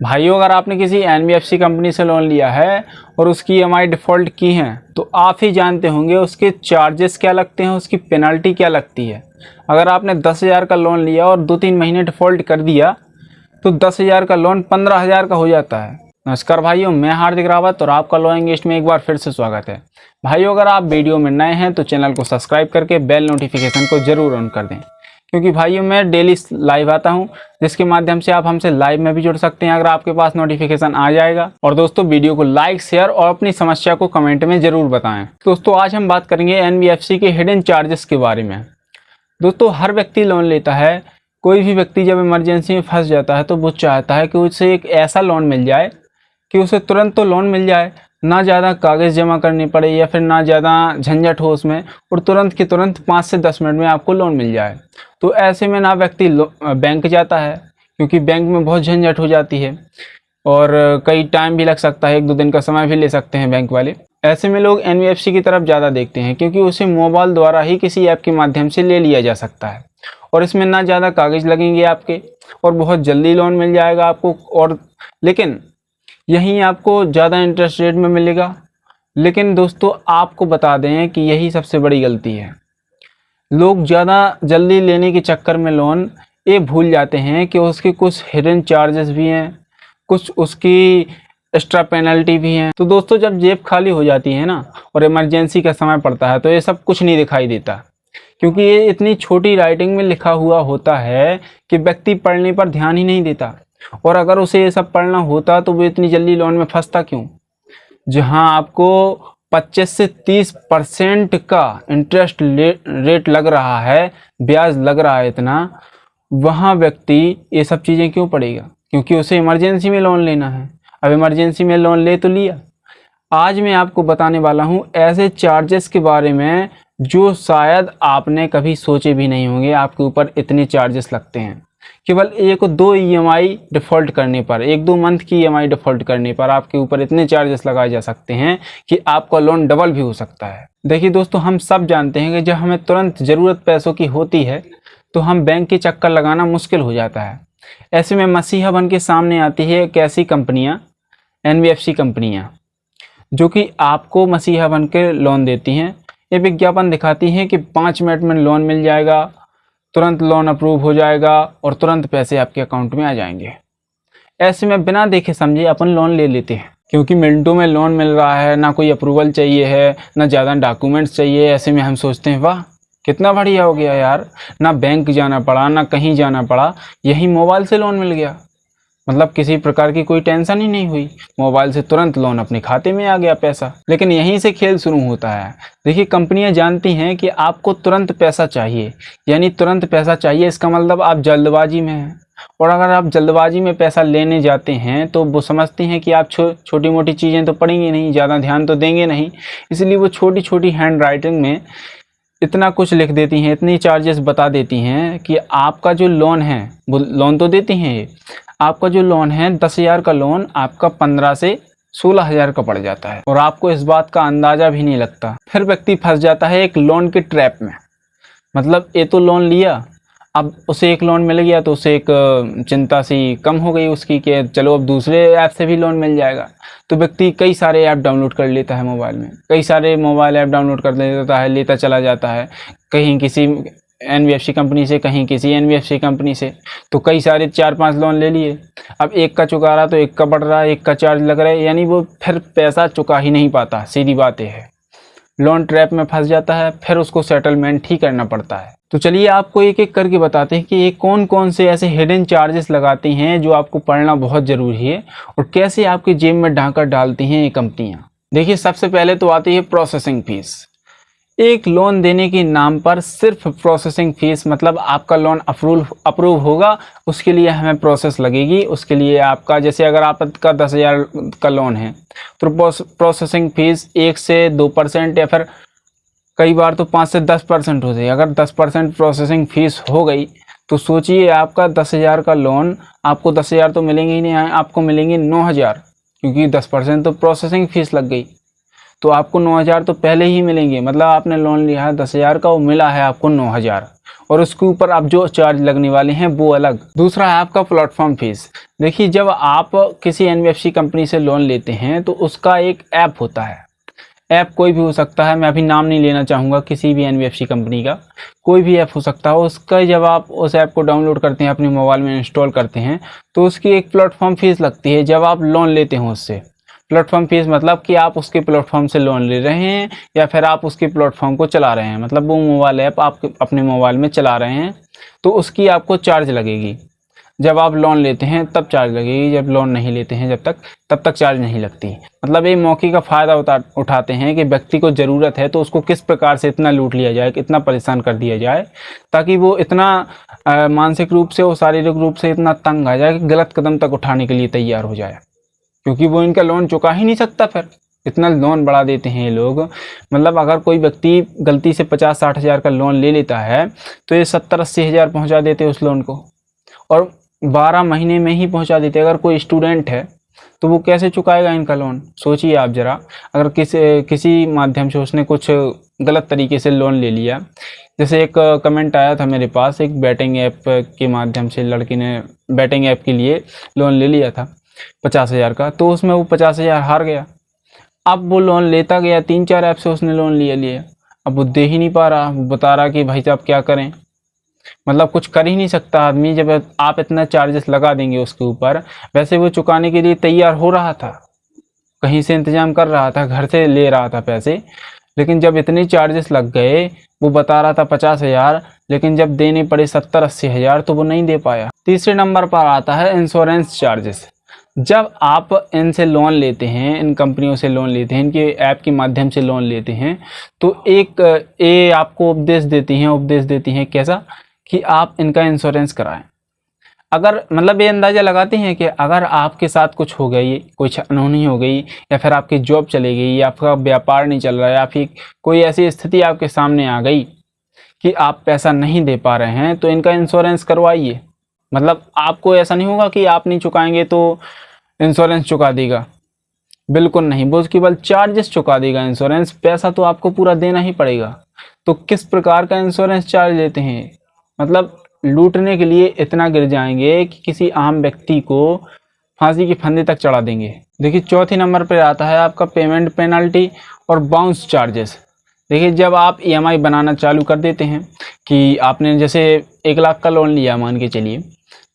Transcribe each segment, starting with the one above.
भाइयों, अगर आपने किसी एनबीएफसी कंपनी से लोन लिया है और उसकी ईएमआई डिफ़ॉल्ट की हैं तो आप ही जानते होंगे उसके चार्जेस क्या लगते हैं, उसकी पेनल्टी क्या लगती है। अगर आपने 10,000 का लोन लिया और 2-3 महीने डिफ़ॉल्ट कर दिया तो 10,000 का लोन 15,000 का हो जाता है। नमस्कार भाइयों, मैं हार्दिक रावत और आपका लॉ इंग्लिश में एक बार फिर से स्वागत है। भाइयों, अगर आप वीडियो में नए हैं तो चैनल को सब्सक्राइब करके बेल नोटिफिकेशन को ज़रूर ऑन कर दें, क्योंकि भाइयों मैं डेली लाइव आता हूं, जिसके माध्यम से आप हमसे लाइव में भी जुड़ सकते हैं अगर आपके पास नोटिफिकेशन आ जाएगा। और दोस्तों, वीडियो को लाइक, शेयर और अपनी समस्या को कमेंट में ज़रूर बताएं। दोस्तों, आज हम बात करेंगे एनबीएफसी के हिडन चार्जेस के बारे में। दोस्तों, हर व्यक्ति लोन लेता है। कोई भी व्यक्ति जब इमरजेंसी में फंस जाता है तो वो चाहता है कि उसे एक ऐसा लोन मिल जाए कि उसे तुरंत तो लोन मिल जाए, ना ज़्यादा कागज़ जमा करने पड़े या फिर ना ज़्यादा झंझट हो उसमें, और तुरंत के तुरंत 5 से 10 मिनट में आपको लोन मिल जाए। तो ऐसे में ना व्यक्ति बैंक जाता है, क्योंकि बैंक में बहुत झंझट हो जाती है और कई टाइम भी लग सकता है, 1-2 दिन का समय भी ले सकते हैं बैंक वाले। ऐसे में लोग एनबीएफसी की तरफ ज़्यादा देखते हैं, क्योंकि उसे मोबाइल द्वारा ही किसी ऐप के माध्यम से ले लिया जा सकता है और इसमें ना ज़्यादा कागज़ लगेंगे आपके और बहुत जल्दी लोन मिल जाएगा आपको। और लेकिन यहीं आपको ज़्यादा इंटरेस्ट रेट में मिलेगा। लेकिन दोस्तों, आपको बता दें कि यही सबसे बड़ी गलती है। लोग ज़्यादा जल्दी लेने के चक्कर में लोन ये भूल जाते हैं कि उसके कुछ हिडन चार्जेस भी हैं, कुछ उसकी एक्स्ट्रा पेनल्टी भी हैं। तो दोस्तों, जब जेब खाली हो जाती है ना और इमरजेंसी का समय पड़ता है तो ये सब कुछ नहीं दिखाई देता, क्योंकि ये इतनी छोटी राइटिंग में लिखा हुआ होता है कि व्यक्ति पढ़ने पर ध्यान ही नहीं देता। और अगर उसे ये सब पढ़ना होता तो वो इतनी जल्दी लोन में फंसता क्यों। जहां आपको 25 से 30% का इंटरेस्ट रेट लग रहा है, ब्याज लग रहा है इतना, वहां व्यक्ति ये सब चीज़ें क्यों पढ़ेगा, क्योंकि उसे इमरजेंसी में लोन लेना है। अब इमरजेंसी में लोन ले तो लिया। आज मैं आपको बताने वाला हूं ऐसे चार्जेस के बारे में जो शायद आपने कभी सोचे भी नहीं होंगे। आपके ऊपर इतने चार्जेस लगते हैं केवल 1-2 ईएमआई डिफ़ॉल्ट करने पर, 1-2 मंथ की ईएमआई डिफ़ॉल्ट करने पर आपके ऊपर इतने चार्जेस लगाए जा सकते हैं कि आपका लोन डबल भी हो सकता है। देखिए दोस्तों, हम सब जानते हैं कि जब हमें तुरंत ज़रूरत पैसों की होती है तो हम बैंक के चक्कर लगाना मुश्किल हो जाता है। ऐसे में मसीहा बन के सामने आती है एक ऐसी कंपनियाँ, एनबीएफसी कंपनियाँ, जो कि आपको मसीहा बन के लोन देती हैं। ये विज्ञापन दिखाती हैं कि 5 मिनट में लोन मिल जाएगा, तुरंत लोन अप्रूव हो जाएगा और तुरंत पैसे आपके अकाउंट में आ जाएंगे। ऐसे में बिना देखे समझे अपन लोन ले लेते हैं, क्योंकि मिनटों में लोन मिल रहा है, ना कोई अप्रूवल चाहिए है, ना ज़्यादा डॉक्यूमेंट्स चाहिए। ऐसे में हम सोचते हैं वाह कितना बढ़िया हो गया यार, ना बैंक जाना पड़ा, ना कहीं जाना पड़ा, यही मोबाइल से लोन मिल गया। मतलब किसी प्रकार की कोई टेंशन ही नहीं हुई, मोबाइल से तुरंत लोन अपने खाते में आ गया पैसा। लेकिन यहीं से खेल शुरू होता है। देखिए, कंपनियां जानती हैं कि आपको तुरंत पैसा चाहिए, यानी तुरंत पैसा चाहिए, इसका मतलब आप जल्दबाजी में हैं। और अगर आप जल्दबाजी में पैसा लेने जाते हैं तो वो समझती हैं कि आप छोटी मोटी चीज़ें तो पढ़ेंगे नहीं, ज़्यादा ध्यान तो देंगे नहीं, इसलिए वो छोटी छोटी हैंड राइटिंग में इतना कुछ लिख देती हैं, इतनी चार्जेस बता देती हैं कि आपका जो लोन है, वो लोन तो देती हैं ये, आपका जो लोन है 10,000 का लोन आपका 15 से 16,000 का पड़ जाता है और आपको इस बात का अंदाज़ा भी नहीं लगता। फिर व्यक्ति फंस जाता है एक लोन के ट्रैप में। मतलब ये तो लोन लिया, अब उसे एक लोन मिल गया तो उसे एक चिंता सी कम हो गई उसकी कि चलो अब दूसरे ऐप से भी लोन मिल जाएगा। तो व्यक्ति कई सारे ऐप डाउनलोड कर लेता है मोबाइल में, कई सारे मोबाइल ऐप डाउनलोड कर लेता है, लेता चला जाता है, कहीं किसी एनबीएफसी कंपनी से, कहीं किसी एनबीएफसी कंपनी से। तो कई सारे 4-5 लोन ले लिए। अब एक का चुका रहा तो एक का बढ़ रहा है, एक का चार्ज लग रहा है, यानी वो फिर पैसा चुका ही नहीं पाता। सीधी बात यह है, लोन ट्रैप में फंस जाता है, फिर उसको सेटलमेंट ही करना पड़ता है। तो चलिए आपको एक एक करके बताते हैं कि ये कौन कौन से ऐसे हिडन चार्जेस लगाती हैं जो आपको पढ़ना बहुत ज़रूरी है और कैसे आपकी जेब में ढांकर डालती हैं ये कंपनियां। देखिए, सबसे पहले तो आती है प्रोसेसिंग फ़ीस। एक लोन देने के नाम पर सिर्फ प्रोसेसिंग फ़ीस, मतलब आपका लोन अप्रूव होगा, उसके लिए हमें प्रोसेस लगेगी। उसके लिए आपका, जैसे अगर आपका 10,000 का लोन है तो प्रोसेसिंग फ़ीस 1 से 2% या फिर कई बार तो 5 से 10% होती है। अगर 10% प्रोसेसिंग फ़ीस हो गई तो सोचिए आपका 10,000 का लोन, आपको 10,000 तो मिलेंगे ही नहीं, आपको मिलेंगे 9,000, क्योंकि 10% तो प्रोसेसिंग फ़ीस लग गई। तो आपको 9,000 तो पहले ही मिलेंगे। मतलब आपने लोन लिया है 10,000 का, वो मिला है आपको 9,000, और उसके ऊपर अब जो चार्ज लगने वाले हैं वो अलग। दूसरा है आपका प्लेटफॉर्म फीस। देखिए, जब आप किसी एनबीएफसी कंपनी से लोन लेते हैं तो उसका एक ऐप होता है। ऐप कोई भी हो सकता है, मैं अभी नाम नहीं लेना चाहूँगा किसी भी एनबीएफसी कंपनी का, कोई भी ऐप हो सकता है। उसका जब आप उस ऐप को डाउनलोड करते हैं, अपने मोबाइल में इंस्टॉल करते हैं, तो उसकी एक प्लेटफॉर्म फीस लगती है जब आप लोन लेते हो उससे। प्लेटफॉर्म फीस मतलब कि आप उसके प्लेटफॉर्म से लोन ले रहे हैं या फिर आप उसके प्लेटफॉर्म को चला रहे हैं, मतलब वो मोबाइल ऐप आप अपने मोबाइल में चला रहे हैं, तो उसकी आपको चार्ज लगेगी। जब आप लोन लेते हैं तब चार्ज लगेगी, जब लोन नहीं लेते हैं तब तक चार्ज नहीं लगती। मतलब ये मौके का फ़ायदा उठाते हैं कि व्यक्ति को ज़रूरत है तो उसको किस प्रकार से इतना लूट लिया जाए, कितना परेशान कर दिया जाए, ताकि वो इतना मानसिक रूप से और शारीरिक रूप से इतना तंग आ जाए कि गलत कदम तक उठाने के लिए तैयार हो जाए, क्योंकि वो इनका लोन चुका ही नहीं सकता। फिर इतना लोन बढ़ा देते हैं ये लोग। मतलब अगर कोई व्यक्ति गलती से 50-60 हज़ार का लोन ले लेता है तो ये 70-80 हज़ार पहुँचा देते हैं उस लोन को, और 12 महीने में ही पहुंचा देते। अगर कोई स्टूडेंट है तो वो कैसे चुकाएगा इनका लोन, सोचिए आप ज़रा। अगर किसी माध्यम से उसने कुछ गलत तरीके से लोन ले लिया, जैसे एक कमेंट आया था मेरे पास, एक बैटिंग ऐप के माध्यम से लड़की ने बैटिंग ऐप के लिए लोन ले लिया था 50 हज़ार का, तो उसमें वो 50 हज़ार हार गया। अब वो लोन लेता गया, 3-4 ऐप से उसने लोन लिया, अब वो दे ही नहीं पा रहा। वो बता रहा कि भाई साहब क्या करें, मतलब कुछ कर ही नहीं सकता आदमी जब आप इतना चार्जेस लगा देंगे उसके ऊपर। वैसे वो चुकाने के लिए तैयार हो रहा था, कहीं से इंतजाम कर रहा था, घर से ले रहा था पैसे, लेकिन जब इतने चार्जेस लग गए, वो बता रहा था 50 हज़ार, लेकिन जब देने पड़े 70-80 हज़ार तो वो नहीं दे पाया। तीसरे नंबर पर आता है इंश्योरेंस चार्जेस। जब आप इनसे लोन लेते हैं, इन कंपनियों से लोन लेते हैं, इनके ऐप के माध्यम से लोन लेते हैं, तो ये आपको उपदेश देती हैं कैसा, कि आप इनका इंश्योरेंस कराएं। अगर मतलब ये अंदाज़ा लगाते हैं कि अगर आपके साथ कुछ हो गई, कुछ अनहोनी हो गई, या फिर आपकी जॉब चली गई, या आपका व्यापार नहीं चल रहा, या फिर कोई ऐसी स्थिति आपके सामने आ गई कि आप पैसा नहीं दे पा रहे हैं, तो इनका इंश्योरेंस करवाइए। मतलब आपको ऐसा नहीं होगा कि आप नहीं चुकाएंगे तो इंश्योरेंस चुका देगा, बिल्कुल नहीं, वो केवल चार्जेस चुका देगा इंश्योरेंस, पैसा तो आपको पूरा देना ही पड़ेगा। तो किस प्रकार का इंश्योरेंस चार्ज लेते हैं, मतलब लूटने के लिए इतना गिर जाएंगे कि किसी आम व्यक्ति को फांसी के फंदे तक चढ़ा देंगे। देखिए, चौथे नंबर पर आता है आपका पेमेंट पेनल्टी और बाउंस चार्जेस। देखिए, जब आप ईएमआई बनाना चालू कर देते हैं कि आपने जैसे 1 लाख का लोन लिया मान के चलिए,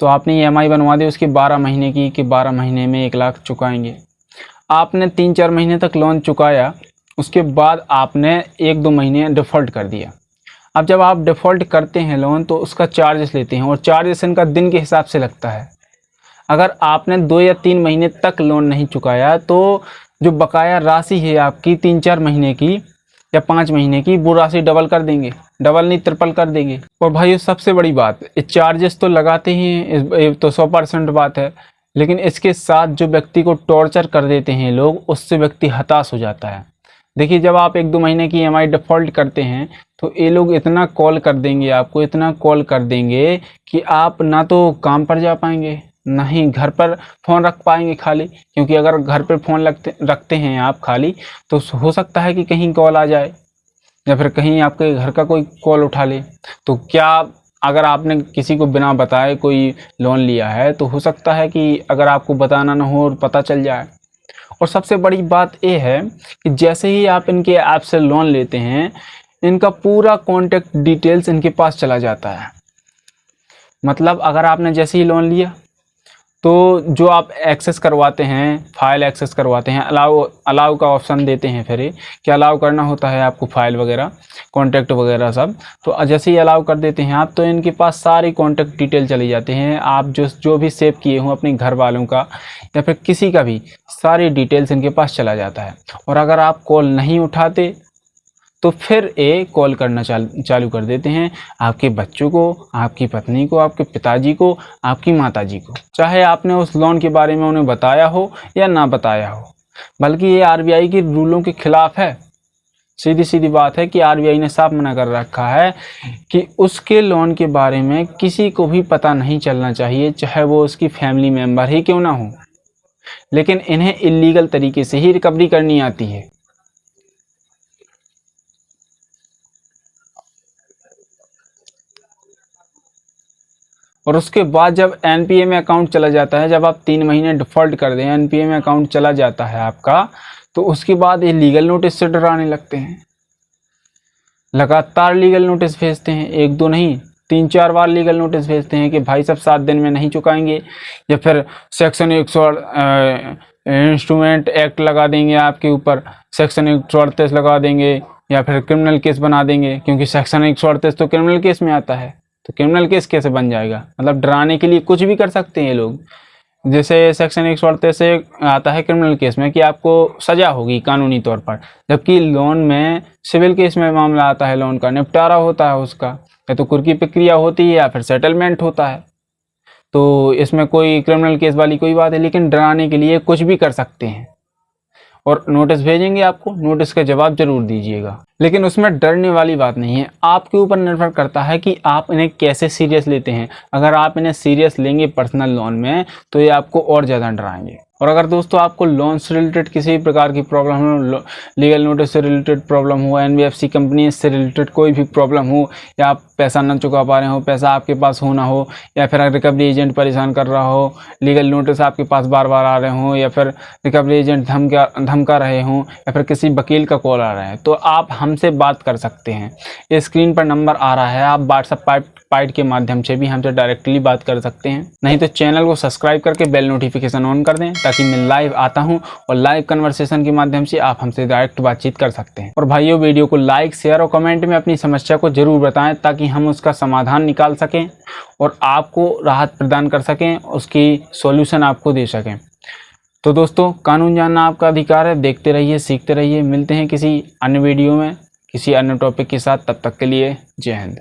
तो आपने ईएमआई बनवा दी उसकी 12 महीने की, कि 12 महीने में 1 लाख चुकाएंगे। आपने 3-4 महीने तक लोन चुकाया, उसके बाद आपने 1-2 महीने डिफ़ॉल्ट कर दिया। अब जब आप डिफ़ॉल्ट करते हैं लोन, तो उसका चार्जेस लेते हैं, और चार्जेस इनका दिन के हिसाब से लगता है। अगर आपने 2 या 3 महीने तक लोन नहीं चुकाया, तो जो बकाया राशि है आपकी 3-4 महीने की या 5 महीने की, वो राशि डबल कर देंगे, डबल नहीं ट्रिपल कर देंगे। और भाई सबसे बड़ी बात, चार्जेस तो लगाते ही हैं, तो 100% बात है, लेकिन इसके साथ जो व्यक्ति को टॉर्चर कर देते हैं लोग, उससे व्यक्ति हताश हो जाता है। देखिए, जब आप 1-2 महीने की ईएमआई डिफ़ॉल्ट करते हैं, तो ये लोग इतना कॉल कर देंगे आपको, इतना कॉल कर देंगे कि आप ना तो काम पर जा पाएंगे, ना ही घर पर फ़ोन रख पाएंगे खाली, क्योंकि अगर घर पर फ़ोन रखते हैं आप खाली, तो हो सकता है कि कहीं कॉल आ जाए, या फिर कहीं आपके घर का कोई कॉल उठा ले। तो क्या अगर आपने किसी को बिना बताए कोई लोन लिया है, तो हो सकता है कि अगर आपको बताना ना हो और पता चल जाए। और सबसे बड़ी बात ये है कि जैसे ही आप इनके ऐप से लोन लेते हैं, इनका पूरा कॉन्टैक्ट डिटेल्स इनके पास चला जाता है। मतलब अगर आपने जैसे ही लोन लिया, तो जो आप एक्सेस करवाते हैं, फाइल एक्सेस करवाते हैं, अलाउ का ऑप्शन देते हैं, फिर कि अलाउ करना होता है आपको फाइल वगैरह, कॉन्टैक्ट वगैरह सब। तो जैसे ही अलाउ कर देते हैं आप, तो इनके पास सारी कॉन्टैक्ट डिटेल चली जाते हैं। आप जो भी सेव किए हों अपने घर वालों का या फिर किसी का भी, सारी डिटेल्स इनके पास चला जाता है। और अगर आप कॉल नहीं उठाते, तो फिर ये कॉल करना चालू कर देते हैं आपके बच्चों को, आपकी पत्नी को, आपके पिताजी को, आपकी माताजी को, चाहे आपने उस लोन के बारे में उन्हें बताया हो या ना बताया हो। बल्कि ये आरबीआई के रूलों के खिलाफ है। सीधी सीधी बात है कि आरबीआई ने साफ मना कर रखा है कि उसके लोन के बारे में किसी को भी पता नहीं चलना चाहिए, चाहे वो उसकी फैमिली मेम्बर ही क्यों ना हो। लेकिन इन्हें इलीगल तरीके से ही रिकवरी करनी आती है। और उसके बाद जब एनपीए में अकाउंट चला जाता है, जब आप 3 महीने डिफ़ॉल्ट कर दें, एनपीए में अकाउंट चला जाता है आपका, तो उसके बाद ये लीगल नोटिस से डराने लगते हैं। लगातार लीगल नोटिस भेजते हैं, 1-2 नहीं 3-4 बार लीगल नोटिस भेजते हैं कि भाई साहब 7 दिन में नहीं चुकाएंगे, या फिर सेक्शन 100 इंस्ट्रूमेंट एक्ट लगा देंगे आपके ऊपर, सेक्शन 138 लगा देंगे, या फिर क्रिमिनल केस बना देंगे, क्योंकि सेक्शन 138 तो क्रिमिनल केस में आता है, तो क्रिमिनल केस कैसे बन जाएगा। मतलब डराने के लिए कुछ भी कर सकते हैं ये लोग। जैसे सेक्शन 138 से आता है क्रिमिनल केस में कि आपको सज़ा होगी कानूनी तौर पर, जबकि लोन में सिविल केस में मामला आता है, लोन का निपटारा होता है उसका, या तो कुर्की प्रक्रिया होती है या फिर सेटलमेंट होता है। तो इसमें कोई क्रिमिनल केस वाली कोई बात है, लेकिन डराने के लिए कुछ भी कर सकते हैं। और नोटिस भेजेंगे आपको, नोटिस का जवाब जरूर दीजिएगा, लेकिन उसमें डरने वाली बात नहीं है। आपके ऊपर निर्भर करता है कि आप इन्हें कैसे सीरियस लेते हैं। अगर आप इन्हें सीरियस लेंगे पर्सनल लोन में, तो ये आपको और ज़्यादा डराएंगे। और अगर दोस्तों आपको लोन से रिलेटेड किसी भी प्रकार की प्रॉब्लम हो, लीगल नोटिस से रिलेटेड प्रॉब्लम हो, एनबीएफसी कंपनी से रिलेटेड कोई भी प्रॉब्लम हो, या आप पैसा न चुका पा रहे हो, पैसा आपके पास हो ना हो, या फिर रिकवरी एजेंट परेशान कर रहा हो, लीगल नोटिस आपके पास बार बार आ रहे हों, या फिर रिकवरी एजेंट धमका रहे हों, या फिर किसी वकील का कॉल आ रहा है, तो आप हमसे बात कर सकते हैं। स्क्रीन पर नंबर आ रहा है, आप व्हाट्सएप पाइट के माध्यम से भी हमसे डायरेक्टली बात कर सकते हैं। नहीं तो चैनल को सब्सक्राइब करके बेल नोटिफिकेशन ऑन कर दें, ताकि मैं लाइव आता हूं और लाइव कन्वर्सेशन के माध्यम से आप हमसे डायरेक्ट बातचीत कर सकते हैं। और भाइयों, वीडियो को लाइक, शेयर और कमेंट में अपनी समस्या को जरूर बताएं, ताकि हम उसका समाधान निकाल सकें और आपको राहत प्रदान कर सकें, उसकी सॉल्यूशन आपको दे सकें। तो दोस्तों, कानून जानना आपका अधिकार है। देखते रहिए, सीखते रहिए। मिलते हैं किसी अन्य वीडियो में किसी अन्य टॉपिक के साथ। तब तक के लिए जय हिंद।